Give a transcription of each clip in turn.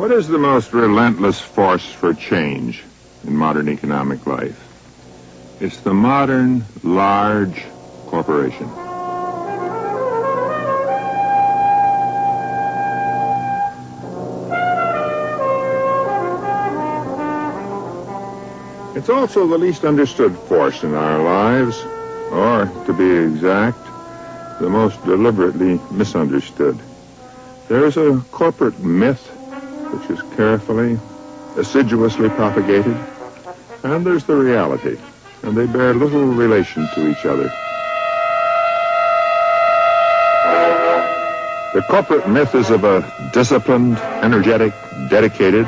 What is the most relentless force for change in modern economic life? It's the modern, large corporation. It's also the least understood force in our lives, or, to be exact, the most deliberately misunderstood. There is a corporate myth which is carefully, assiduously propagated, and there's the reality, and they bear little relation to each other. The corporate myth is of a disciplined, energetic, dedicated,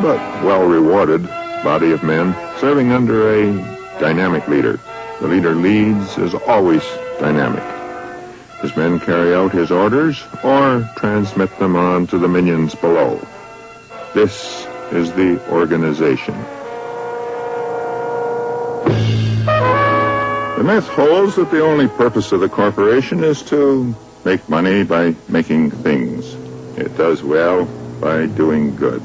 but well-rewarded body of men serving under a dynamic leader. The leader leads is always dynamic. His men carry out his orders or transmit them on to the minions below. This is the organization. The myth holds that the only purpose of the corporation is to make money by making things. It does well by doing good.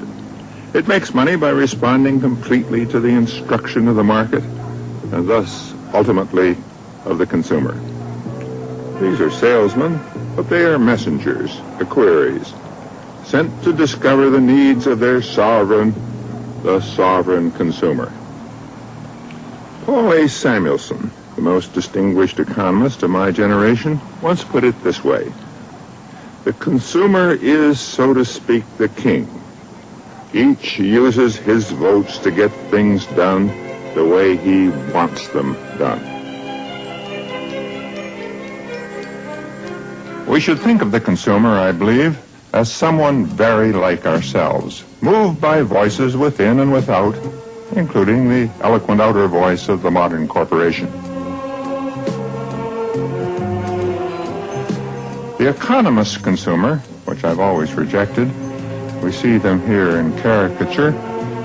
It makes money by responding completely to the instruction of the market, and thus, ultimately, of the consumer. These are salesmen, but they are messengers, equerries, sent to discover the needs of their sovereign, the sovereign consumer. Paul A. Samuelson, the most distinguished economist of my generation, once put it this way: the consumer is, so to speak, the king. Each uses his votes to get things done the way he wants them done. We should think of the consumer, I believe, as someone very like ourselves, moved by voices within and without, including the eloquent outer voice of the modern corporation. The economist consumer, which I've always rejected, we see them here in caricature,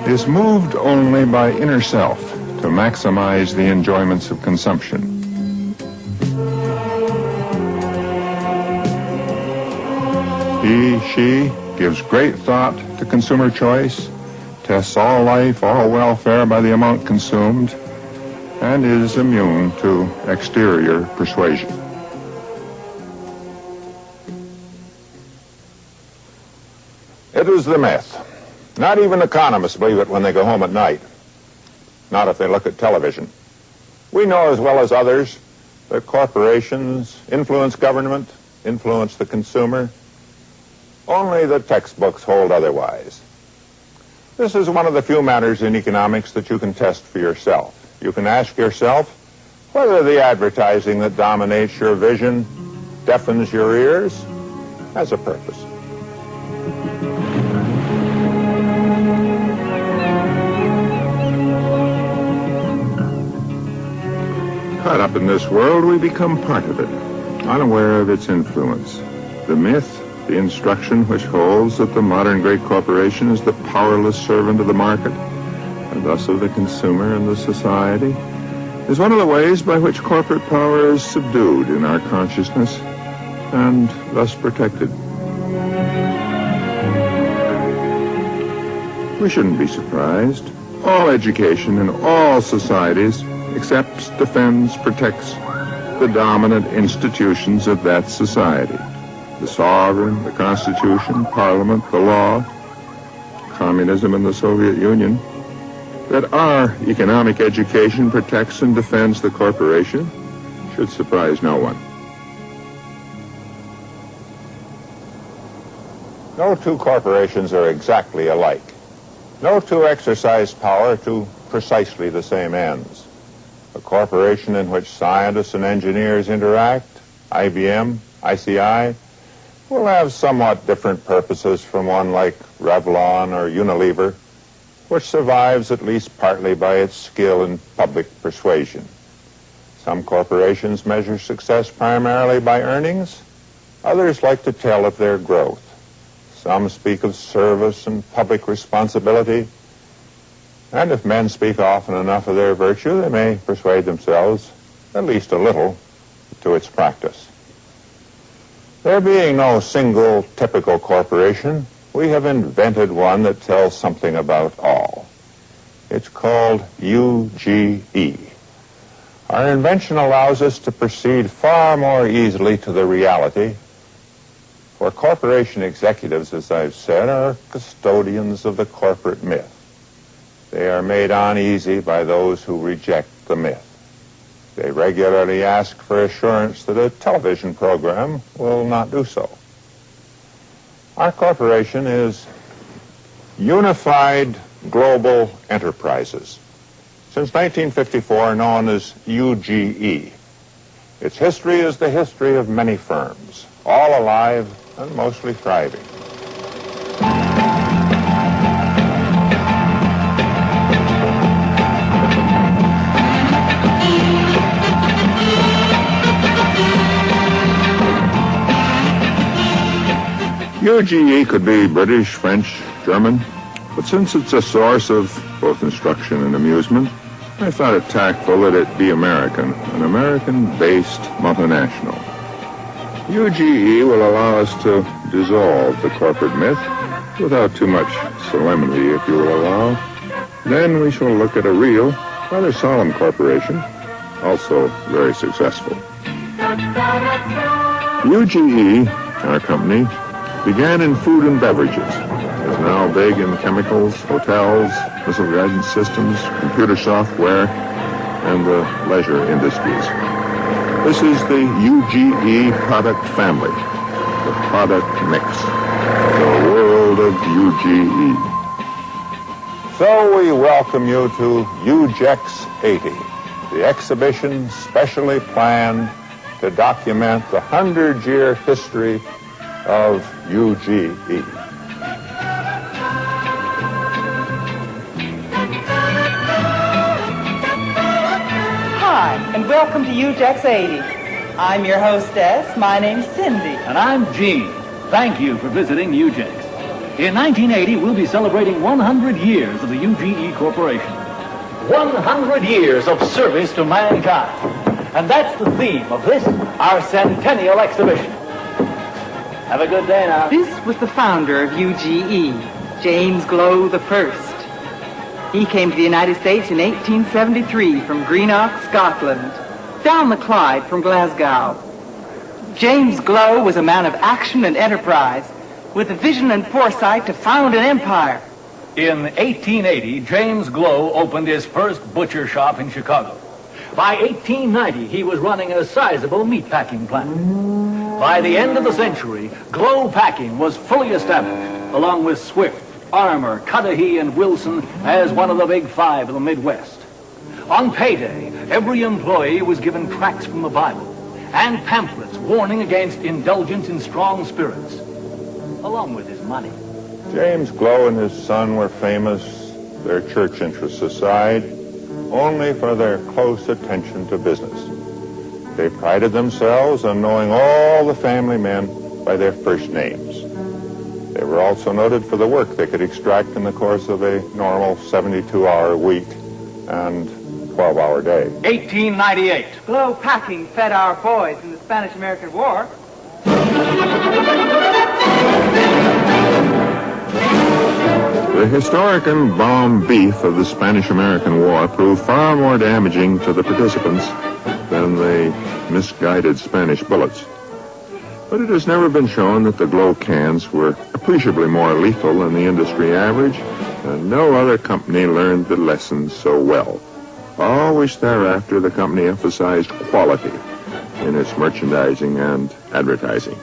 is moved only by inner self to maximize the enjoyments of consumption. He, she gives great thought to consumer choice, tests all life, all welfare by the amount consumed, and is immune to exterior persuasion. It is the myth. Not even economists believe it when they go home at night. Not if they look at television. We know as well as others that corporations influence government, influence the consumer. Only the textbooks hold otherwise. This is one of the few matters in economics that you can test for yourself. You can ask yourself whether the advertising that dominates your vision, deafens your ears, has a purpose. Caught up in this world, we become part of it, unaware of its influence. The myth, the instruction which holds that the modern great corporation is the powerless servant of the market, and thus of the consumer and the society, is one of the ways by which corporate power is subdued in our consciousness and thus protected. We shouldn't be surprised. All education in all societies accepts, defends, protects the dominant institutions of that society. The sovereign, the Constitution, Parliament, the law, communism and the Soviet Union. That our economic education protects and defends the corporation should surprise no one. No two corporations are exactly alike. No two exercise power to precisely the same ends. A corporation in which scientists and engineers interact, IBM, ICI, will have somewhat different purposes from one like Revlon or Unilever, which survives at least partly by its skill in public persuasion. Some corporations measure success primarily by earnings. Others like to tell of their growth. Some speak of service and public responsibility. And if men speak often enough of their virtue, they may persuade themselves, at least a little, to its practice. There being no single typical corporation, we have invented one that tells something about all. It's called UGE. Our invention allows us to proceed far more easily to the reality, for corporation executives, as I've said, are custodians of the corporate myth. They are made uneasy by those who reject the myth. They regularly ask for assurance that a television program will not do so. Our corporation is Unified Global Enterprises, since 1954 known as UGE. Its history is the history of many firms, all alive and mostly thriving. UGE could be British, French, German, but since it's a source of both instruction and amusement, I thought it tactful that it be American, an American-based multinational. UGE will allow us to dissolve the corporate myth without too much solemnity, if you will allow. Then we shall look at a real, rather solemn corporation, also very successful. UGE, our company, began in food and beverages, is now big in chemicals, hotels, missile guidance systems, computer software, and the leisure industries. This is the UGE product family, the product mix, the world of UGE. So we welcome you to UGEX 80, the exhibition specially planned to document the 100-year history of UGE. Hi, and welcome to UGEX 80. I'm your hostess. My name's Cindy. And I'm Gene. Thank you for visiting UGEX. In 1980, we'll be celebrating 100 years of the UGE Corporation. 100 years of service to mankind. And that's the theme of this, our centennial exhibition. Have a good day now. This was the founder of UGE, James Glow I. He came to the United States in 1873 from Greenock, Scotland, down the Clyde from Glasgow. James Glow was a man of action and enterprise, with a vision and foresight to found an empire. In 1880, James Glow opened his first butcher shop in Chicago. By 1890, he was running a sizable meatpacking plant. By the end of the century, Glow Packing was fully established, along with Swift, Armour, Cudahy, and Wilson as one of the big five of the Midwest. On payday, every employee was given tracts from the Bible and pamphlets warning against indulgence in strong spirits, along with his money. James Glow and his son were famous, their church interests aside, only for their close attention to business. They prided themselves on knowing all the family men by their first names. They were also noted for the work they could extract in the course of a normal 72-hour week and 12-hour day. 1898. Glow Packing fed our boys in the Spanish-American War. The historic and bomb beef of the Spanish-American War proved far more damaging to the participants than the misguided Spanish bullets. But it has never been shown that the Glow cans were appreciably more lethal than the industry average, and no other company learned the lessons so well. Always thereafter, the company emphasized quality in its merchandising and advertising.